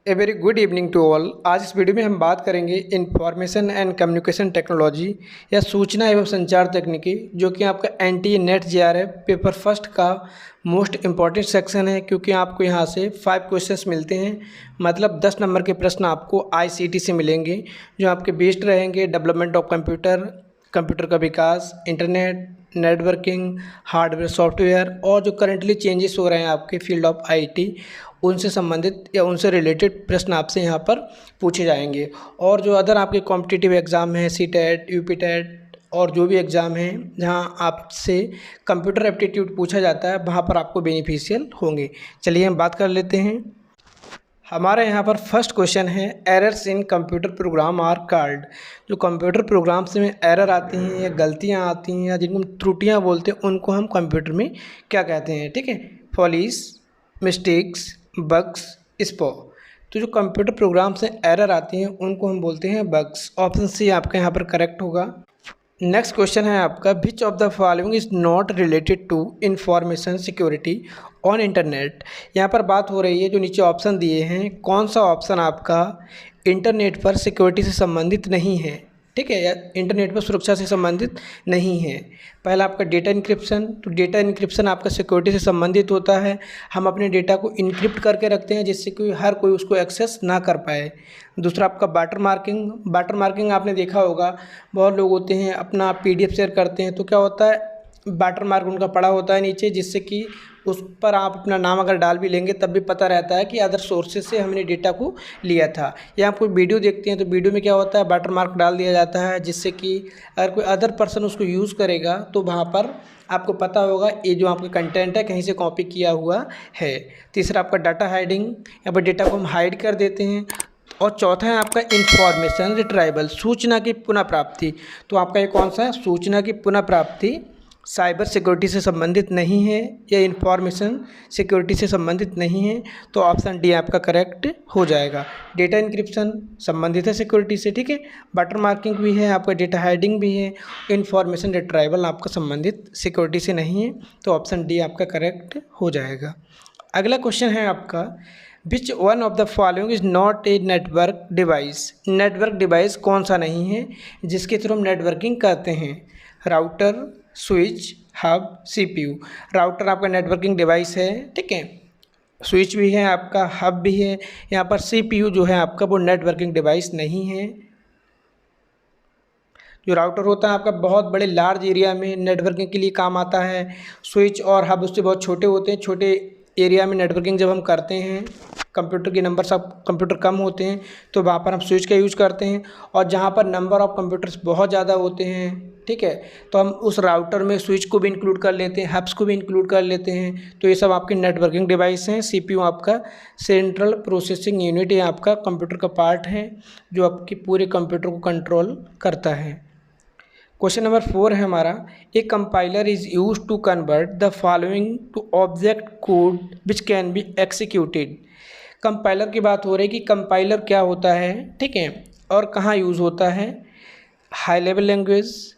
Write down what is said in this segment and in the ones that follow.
A very good evening to all. आज इस video में हम बात करेंगे इंफॉर्मेशन एंड कम्युनिकेशन टेक्नोलॉजी या सूचना एवं संचार तकनीकी, जो कि आपका NTA net JRF paper first का मोस्ट इम्पॉर्टेंट सेक्शन है, क्योंकि आपको यहाँ से 5 क्वेश्चंस मिलते हैं। मतलब 10 नंबर के प्रश्न आपको आईसीटी से मिलेंगे, जो आपके बेस्ड रहेंगे डेवलपमेंट ऑफ कंप्यूटर, कंप्यूटर का विकास, इंटरनेट, नेटवर्किंग, हार्डवेयर, सॉफ्टवेयर और जो करंटली चेंजेस हो रहे हैं आपके फील्ड ऑफ आईटी, उनसे संबंधित या उनसे रिलेटेड प्रश्न आपसे यहाँ पर पूछे जाएंगे। और जो अदर आपके कॉम्पिटिटिव एग्ज़ाम हैं, सीटेट, यूपीटेट और जो भी एग्ज़ाम हैं जहाँ आपसे कंप्यूटर एप्टीट्यूड पूछा जाता है, वहाँ पर आपको बेनिफिशियल होंगे। चलिए हम बात कर लेते हैं। हमारे यहाँ पर फर्स्ट क्वेश्चन है, errors in computer program are called. जो कंप्यूटर प्रोग्राम्स में एरर आती हैं या गलतियाँ आती हैं या जिनको हम त्रुटियाँ बोलते हैं, उनको हम कंप्यूटर में क्या कहते हैं? ठीक है, फॉलीज, मिस्टेक्स, बग्स, स्पॉ। तो जो कंप्यूटर प्रोग्राम से एरर आती हैं उनको हम बोलते हैं बग्स। ऑप्शन सी आपका यहाँ पर करेक्ट होगा। नेक्स्ट क्वेश्चन है आपका, which of the following is not related to information security on internet. यहाँ पर बात हो रही है, जो नीचे ऑप्शन दिए हैं, कौन सा ऑप्शन आपका इंटरनेट पर सिक्योरिटी से संबंधित नहीं है? ठीक है, या इंटरनेट पर सुरक्षा से संबंधित नहीं है। पहला आपका डेटा इंक्रिप्शन। तो डेटा इंक्रिप्शन आपका सिक्योरिटी से संबंधित होता है। हम अपने डेटा को इनक्रिप्ट करके रखते हैं जिससे कि हर कोई उसको एक्सेस ना कर पाए। दूसरा आपका वाटर मार्किंग। वाटर मार्किंग आपने देखा होगा, बहुत लोग होते हैं अपना पीडीएफ शेयर करते हैं, तो क्या होता है, वाटर मार्क उनका पड़ा होता है नीचे, जिससे कि उस पर आप अपना नाम अगर डाल भी लेंगे तब भी पता रहता है कि अदर सोर्सेज से हमने डेटा को लिया था। या आप कोई वीडियो देखते हैं तो वीडियो में क्या होता है, वाटर मार्क डाल दिया जाता है, जिससे कि अगर कोई अदर पर्सन उसको यूज़ करेगा तो वहाँ पर आपको पता होगा ये जो आपका कंटेंट है कहीं से कॉपी किया हुआ है। तीसरा आपका डाटा हाइडिंग, यहाँ पर डेटा को हम हाइड कर देते हैं। और चौथा है आपका इंफॉर्मेशन रिट्राइवल, सूचना की पुनः प्राप्ति। तो आपका ये कौन सा है? सूचना की पुनः प्राप्ति साइबर सिक्योरिटी से संबंधित नहीं है या इंफॉर्मेशन सिक्योरिटी से संबंधित नहीं है, तो ऑप्शन डी आपका करेक्ट हो जाएगा। डेटा इंक्रिप्शन संबंधित है सिक्योरिटी से, ठीक है, वाटर मार्किंग भी है, आपका डेटा हाइडिंग भी है, इंफॉर्मेशन रिट्राइवल आपका संबंधित सिक्योरिटी से नहीं है, तो ऑप्शन डी आपका करेक्ट हो जाएगा। अगला क्वेश्चन है आपका, which one of the following is not a network device. Network device कौन सा नहीं है जिसके थ्रू हम नेटवर्किंग करते हैं? Router, switch, hub, CPU. Router आपका नेटवर्किंग डिवाइस है, ठीक है, स्विच भी है आपका, हब भी है। यहाँ पर सीपीयू जो है आपका वो नेटवर्किंग डिवाइस नहीं है। जो राउटर होता है आपका बहुत बड़े लार्ज एरिया में नेटवर्किंग के लिए काम आता है। स्विच और हब उससे बहुत छोटे होते हैं, छोटे एरिया में नेटवर्किंग जब हम करते हैं, कंप्यूटर के नंबर सब कंप्यूटर कम होते हैं तो वहाँ पर हम स्विच का यूज़ करते हैं। और जहाँ पर नंबर ऑफ़ कंप्यूटर्स बहुत ज़्यादा होते हैं, ठीक है, तो हम उस राउटर में स्विच को भी इंक्लूड कर लेते हैं, हब्स को भी इंक्लूड कर लेते हैं। तो ये सब आपके नेटवर्किंग डिवाइस हैं। सीपीयू आपका सेंट्रल प्रोसेसिंग यूनिट, ये आपका कंप्यूटर का पार्ट है जो आपके पूरे कंप्यूटर को कंट्रोल करता है। क्वेश्चन नंबर 4 है हमारा, a compiler is use to convert the following to object code which can be executed. Compiler की बात हो रही है कि कंपाइलर क्या होता है, ठीक है, और कहाँ यूज़ होता है? High level language,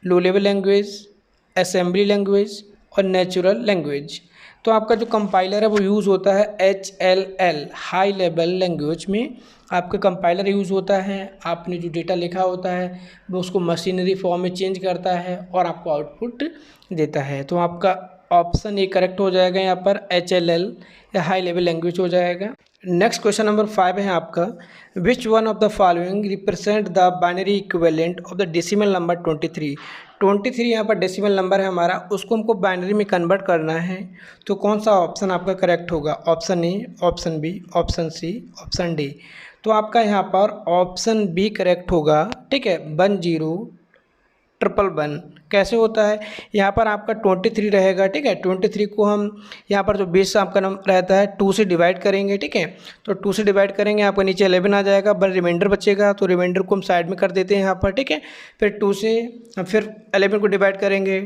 low level language, assembly language और नेचुरल लैंग्वेज। तो आपका जो कंपाइलर है वो यूज़ होता है HLL, हाई लेवल लैंग्वेज में आपका कंपाइलर यूज़ होता है। आपने जो डेटा लिखा होता है वो उसको मशीनरी फॉर्म में चेंज करता है और आपको आउटपुट देता है। तो आपका ऑप्शन ए करेक्ट हो जाएगा, यहाँ पर HLL या हाई लेवल लैंग्वेज हो जाएगा। नेक्स्ट क्वेश्चन नंबर 5 है आपका, which one of the following represent the binary equivalent of the decimal number 23। 23 यहाँ पर डेसिमल नंबर है हमारा, उसको हमको बाइनरी में कन्वर्ट करना है, तो कौन सा ऑप्शन आपका करेक्ट होगा? Option A, option B, option C, option D. तो आपका यहाँ पर ऑप्शन बी करेक्ट होगा, ठीक है, 10,111। कैसे होता है? यहाँ पर आपका 23 रहेगा, ठीक है, 23 को हम यहाँ पर जो बेस आपका नंबर रहता है 2 से डिवाइड करेंगे, ठीक है, तो 2 से डिवाइड करेंगे, आपका नीचे 11 आ जाएगा, बस रिमाइंडर बचेगा, तो रिमाइंडर को हम साइड में कर देते हैं यहाँ पर, ठीक है। फिर 2 से फिर 11 को डिवाइड करेंगे,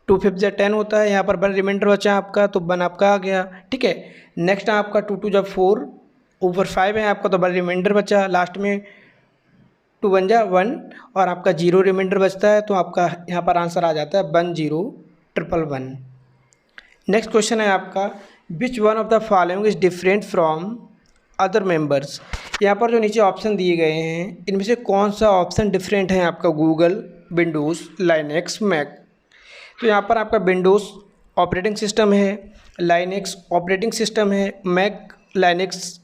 2 5 या 10 होता है, यहाँ पर 1 रिमाइंडर बचा आपका, तो 1 आपका आ गया, ठीक है। नेक्स्ट आपका 2 2 जब 4 ऊपर 5 है आपका, तो 1 रिमाइंडर बचा, लास्ट में 2 1 जा 1 और आपका 0 रिमाइंडर बचता है, तो आपका यहाँ पर आंसर आ जाता है 10,111। नेक्स्ट क्वेश्चन है आपका, which one of the following is different from other members. यहाँ पर जो नीचे ऑप्शन दिए गए हैं इनमें से कौन सा ऑप्शन डिफरेंट है आपका गूगल, विंडोज़, लाइनेक्स, मैक। तो यहाँ पर आपका विंडोज़ ऑपरेटिंग सिस्टम है, लाइनेक्स ऑपरेटिंग सिस्टम है, मैक लाइनेक्स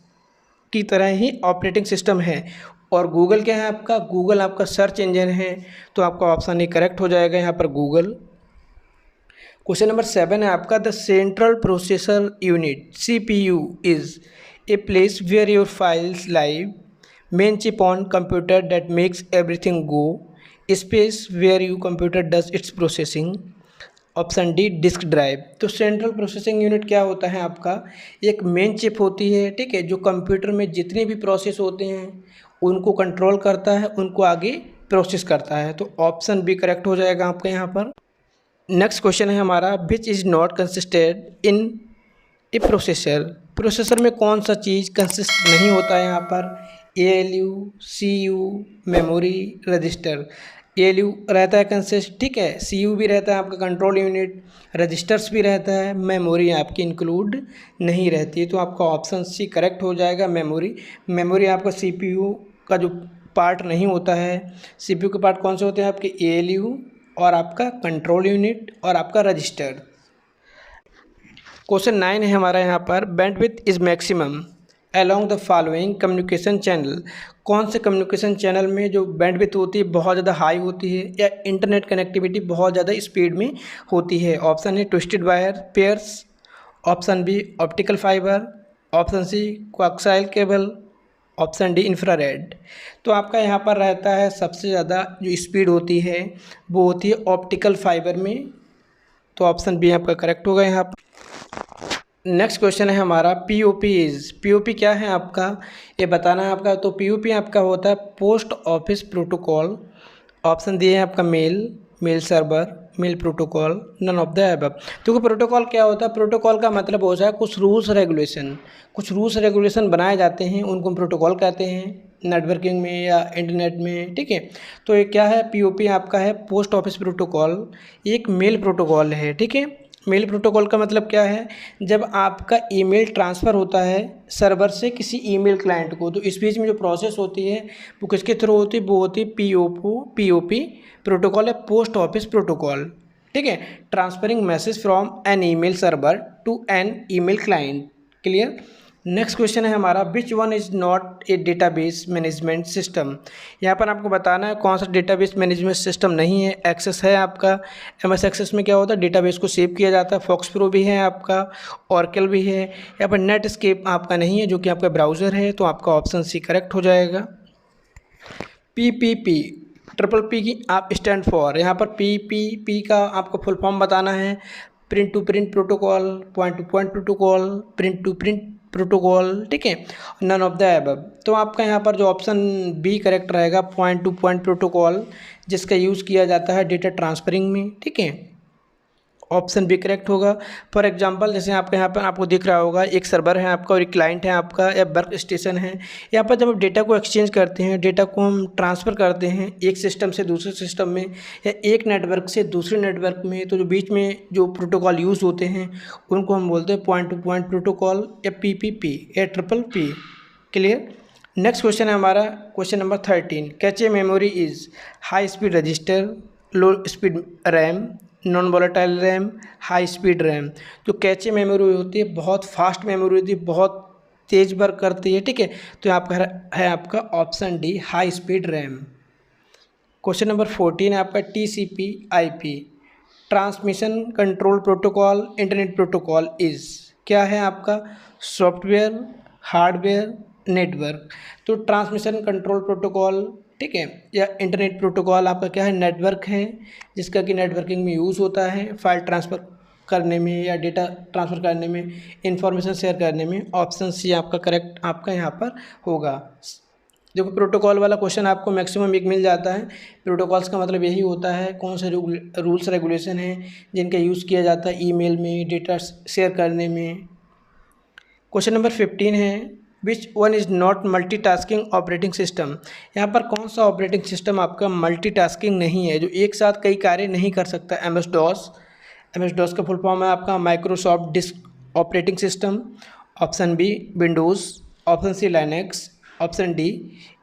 की तरह ही ऑपरेटिंग सिस्टम है। और गूगल क्या है आपका, गूगल आपका सर्च इंजन है। तो आपका ऑप्शन ही करेक्ट हो जाएगा यहाँ पर गूगल। क्वेश्चन नंबर 7 है आपका, the central processor unit CPU is a place where your files live, main chip on computer that makes everything go, space where you computer does its processing. Option D disk drive. तो central processing unit क्या होता है आपका, एक main chip होती है, ठीक है, जो कंप्यूटर में जितने भी प्रोसेस होते हैं उनको कंट्रोल करता है, उनको आगे प्रोसेस करता है। तो ऑप्शन बी करेक्ट हो जाएगा आपका यहाँ पर। नेक्स्ट क्वेश्चन है हमारा, which is not consisted in A processor. Processor में कौन सा चीज़ कंसिस्ट नहीं होता है यहाँ पर, ALU, CPU, memory, register. ALU रहता है कंसिस्ट, ठीक है, CPU भी रहता है आपका कंट्रोल यूनिट, रजिस्टर्स भी रहता है, मेमोरी आपकी इंक्लूड नहीं रहती है। तो आपका ऑप्शन सी करेक्ट हो जाएगा, मेमोरी। मेमोरी आपका CPU का जो पार्ट नहीं होता है। CPU के पार्ट कौन से होते हैं आपके, ALU और आपका कंट्रोल यूनिट और आपका रजिस्टर। क्वेश्चन 9 है हमारा यहाँ पर, bandwidth is maximum along the following communication channel. कौन से कम्युनिकेशन चैनल में जो बैंडविड्थ होती है बहुत ज़्यादा हाई होती है या इंटरनेट कनेक्टिविटी बहुत ज़्यादा स्पीड में होती है। ऑप्शन है twisted wire pairs, option B optical fibre, option C coaxial cable, option D infrared. तो आपका यहाँ पर रहता है सबसे ज़्यादा जो स्पीड होती है वो होती है ऑप्टिकल फाइबर में। तो ऑप्शन बी आपका करेक्ट होगा यहाँ पर। नेक्स्ट क्वेश्चन है हमारा, POP क्या है आपका, ये बताना है आपका। तो POP आपका होता है पोस्ट ऑफिस प्रोटोकॉल। ऑप्शन दिए हैं आपका mail server, mail protocol, none of the above. तो प्रोटोकॉल क्या होता है, प्रोटोकॉल का मतलब होता है कुछ रूल्स रेगुलेशन बनाए जाते हैं, उनको हम प्रोटोकॉल कहते हैं नेटवर्किंग में या इंटरनेट में, ठीक है। तो ये क्या है, POP आपका है पोस्ट ऑफिस प्रोटोकॉल, एक मेल प्रोटोकॉल है, ठीक है। मेल प्रोटोकॉल का मतलब क्या है, जब आपका ईमेल ट्रांसफ़र होता है सर्वर से किसी ईमेल क्लाइंट को, तो इस बीच में जो प्रोसेस होती है वो किसके थ्रू होती है, वो होती है POP प्रोटोकॉल है, पोस्ट ऑफिस प्रोटोकॉल, ठीक है। Transferring message from an email server to an email client. Clear. Next question है हमारा, which one is not a database management system. यहाँ पर आपको बताना है कौन सा डेटाबेस मैनेजमेंट सिस्टम नहीं है। एक्सेस है आपका, MS एक्सेस में क्या होता है, डेटाबेस को सेव किया जाता है। फॉक्स प्रो भी है आपका, ऑरेकल भी है। यहाँ पर नेटस्केप आपका नहीं है जो कि आपका ब्राउज़र है। तो आपका ऑप्शन सी करेक्ट हो जाएगा। PPP ट्रिपल P की आप स्टैंड फॉर, यहाँ पर PPP का आपको फुल फॉर्म बताना है, print to print protocol, point to point protocol, print to print protocol, ठीक है, नन ऑफ द अबव। तो आपका यहाँ पर जो ऑप्शन बी करेक्ट रहेगा, पॉइंट टू पॉइंट प्रोटोकॉल, जिसका यूज़ किया जाता है डेटा ट्रांसफरिंग में, ठीक है। ऑप्शन बी करेक्ट होगा। फॉर एग्जांपल जैसे आपके यहाँ पर आपको दिख रहा होगा, एक सर्वर है आपका और एक क्लाइंट है आपका या वर्क स्टेशन है। यहाँ पर जब आप डेटा को एक्सचेंज करते हैं, डेटा को हम ट्रांसफ़र करते हैं एक सिस्टम से दूसरे सिस्टम में या एक नेटवर्क से दूसरे नेटवर्क में, तो जो बीच में जो प्रोटोकॉल यूज़ होते हैं उनको हम बोलते हैं पॉइंट टू पॉइंट प्रोटोकॉल या PPP या triple P। Clear. Next question है हमारा, question number 13, cache memory is high speed register, low speed RAM, non volatile RAM, high speed RAM. जो कैचे मेमोरी होती है बहुत फास्ट मेमोरी होती है, बहुत तेज वर्क करती है, ठीक है। तो यहाँ पर है आपका option D high speed RAM. Question number 14 है आपका, TCP/IP transmission control protocol internet protocol is, क्या है आपका, सॉफ्टवेयर, हार्डवेयर, नेटवर्क। तो ट्रांसमिशन कंट्रोल प्रोटोकॉल, ठीक है, या इंटरनेट प्रोटोकॉल आपका क्या है, नेटवर्क है, जिसका कि नेटवर्किंग में यूज़ होता है, फाइल ट्रांसफ़र करने में या डेटा ट्रांसफ़र करने में, इंफॉर्मेशन शेयर करने में। ऑप्शन सी आपका करेक्ट आपका यहाँ पर होगा। देखो प्रोटोकॉल वाला क्वेश्चन आपको मैक्सिमम एक मिल जाता है। प्रोटोकॉल्स का मतलब यही होता है कौन से रूल्स रेगुलेशन हैं जिनका यूज़ किया जाता है ईमेल में, डेटा शेयर करने में। क्वेश्चन नंबर 15 है, विच one is not multitasking operating system. यहाँ पर कौन सा ऑपरेटिंग सिस्टम आपका मल्टीटास्किंग नहीं है, जो एक साथ कई कार्य नहीं कर सकता। MS DOS का फुल फॉर्म है आपका Microsoft disk operating system. Option B Windows, option C Linux, option D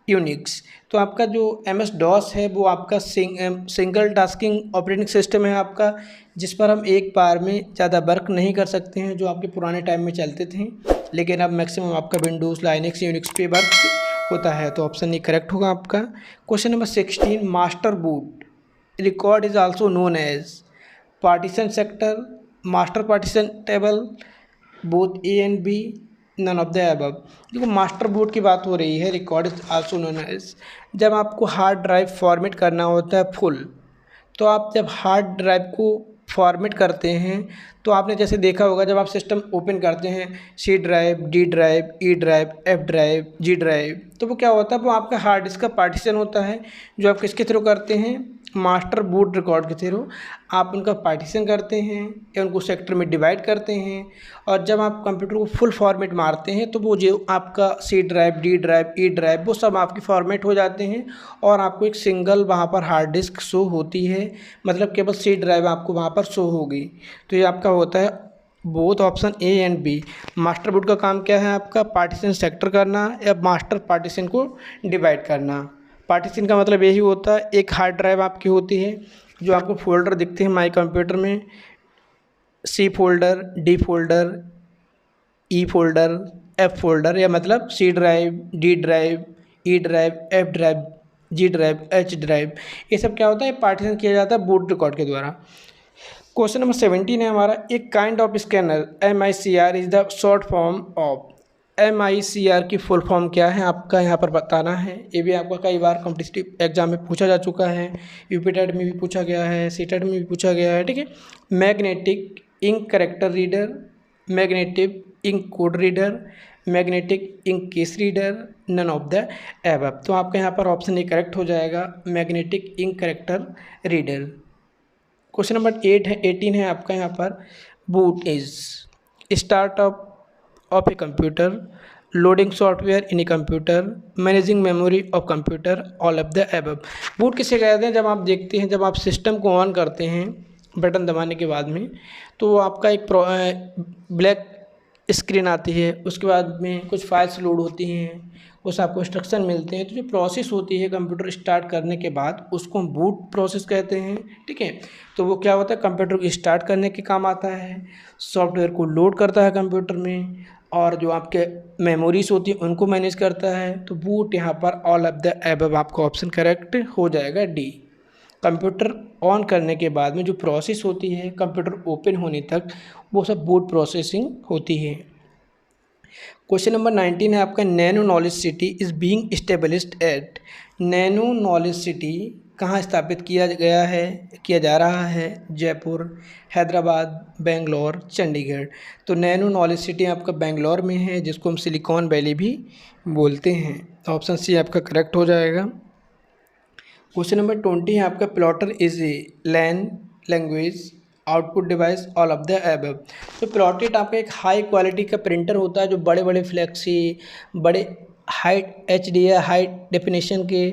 Unix. तो आपका जो MS DOS है वो आपका सिंगल टास्किंग ऑपरेटिंग सिस्टम है आपका, जिस पर हम एक बार में ज़्यादा वर्क नहीं कर सकते हैं, जो आपके पुराने टाइम में चलते थे, लेकिन अब मैक्सिमम आपका विंडोज़, लाइनेक्स, यूनिक्स पे वर्क होता है। तो ऑप्शन ए करेक्ट होगा आपका। Question number 16, master boot record is also known as partition sector, master partition table, both A and B, none of the above. देखो मास्टर बूट की बात हो रही है, record is also known as, जब आपको हार्ड ड्राइव फॉर्मेट करना होता है फुल, तो आप जब हार्ड ड्राइव को फॉर्मेट करते हैं तो आपने जैसे देखा होगा, जब आप सिस्टम ओपन करते हैं C drive, D drive, E drive, F drive, G drive, तो वो क्या होता है, वो आपका हार्ड डिस्क का पार्टीशन होता है, जो आप किसके थ्रू करते हैं, मास्टर बूट रिकॉर्ड के थ्रू आप उनका पार्टीशन करते हैं या उनको सेक्टर में डिवाइड करते हैं। और जब आप कंप्यूटर को फुल फॉर्मेट मारते हैं तो वो जो आपका C drive, D drive, E drive, वो सब आपकी फॉर्मेट हो जाते हैं और आपको एक सिंगल वहाँ पर हार्ड डिस्क शो होती है, मतलब केवल C ड्राइव आपको वहाँ पर शो होगी। तो ये आपका होता है both option A and B. Master boot का काम क्या है आपका, पार्टीशन सेक्टर करना या मास्टर पार्टीशन को डिवाइड करना। पार्टीशन का मतलब यही होता है, एक हार्ड ड्राइव आपकी होती है, जो आपको फोल्डर दिखते हैं माई कंप्यूटर में, C folder, D folder, E folder, F folder, या मतलब C drive, D drive, E drive, F drive, G drive, H drive, ये सब क्या होता है, पार्टीशन किया जाता है बूट रिकॉर्ड के द्वारा। क्वेश्चन नंबर 17 है हमारा, एक kind of scanner MICR is the short form of. MICR की फुल फॉर्म क्या है आपका यहाँ पर बताना है। ये भी आपका कई बार कॉम्पिटिटिव एग्जाम में पूछा जा चुका है, यूपीटेट में भी पूछा गया है, सीटेट में भी पूछा गया है, ठीक है। Magnetic ink character reader, magnetic ink code reader, magnetic ink case reader, none of the above. तो आपका यहाँ पर ऑप्शन ए करेक्ट हो जाएगा, magnetic ink character reader. Question number 18 है आपका यहाँ पर, boot is startup of a computer, loading software in a computer, managing memory of computer, all of the above. Boot किसे कहते हैं, जब आप देखते हैं, जब आप सिस्टम को ऑन करते हैं बटन दबाने के बाद में, तो आपका एक ब्लैक स्क्रीन आती है, उसके बाद में कुछ फाइल्स लोड होती हैं, कुछ आपको इंस्ट्रक्शन मिलते हैं। तो जो प्रोसेस होती है कंप्यूटर स्टार्ट करने के बाद, उसको हम बूट प्रोसेस कहते हैं, ठीक है। तो वो क्या होता है, कंप्यूटर को स्टार्ट करने के काम आता है, सॉफ्टवेयर को लोड करता है कंप्यूटर में, और जो आपके मेमोरीज होती हैं उनको मैनेज करता है। तो बूट यहाँ पर ऑल ऑफ द एबव आपका ऑप्शन करेक्ट हो जाएगा, डी। कंप्यूटर ऑन करने के बाद में जो प्रोसेस होती है कंप्यूटर ओपन होने तक, वो सब बूट प्रोसेसिंग होती है। क्वेश्चन नंबर 19 है आपका, nano knowledge city is being established at. Nano knowledge city कहाँ स्थापित किया जा रहा है, जयपुर, हैदराबाद, बेंगलोर, चंडीगढ़। तो नैनो नॉलेज सिटी आपका बेंगलोर में है, जिसको हम सिलिकॉन वैली भी बोलते हैं। ऑप्शन सी आपका करेक्ट हो जाएगा। क्वेश्चन नंबर 20 है आपका, plotter is a language output device, all of the above. तो प्लॉटेड आपका एक हाई क्वालिटी का प्रिंटर होता है, जो बड़े बड़े फ्लैक्सी, बड़े हाई HD या हाई डेफिनेशन के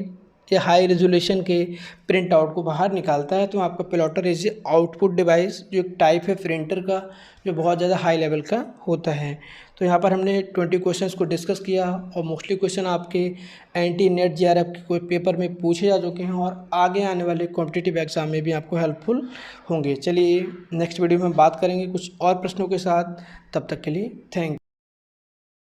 या हाई रेजोल्यूशन के प्रिंट आउट को बाहर निकालता है। तो आपका प्लॉटर इज आउटपुट डिवाइस, जो एक टाइप है प्रिंटर का, जो बहुत ज़्यादा हाई लेवल का होता है। तो यहाँ पर हमने 20 क्वेश्चंस को डिस्कस किया, और मोस्टली क्वेश्चन आपके NT-NET JRF के कोई पेपर में पूछे जा चुके हैं, और आगे आने वाले कॉम्पिटिटिव एग्जाम में भी आपको हेल्पफुल होंगे। चलिए नेक्स्ट वीडियो में हम बात करेंगे कुछ और प्रश्नों के साथ, तब तक के लिए थैंक यू।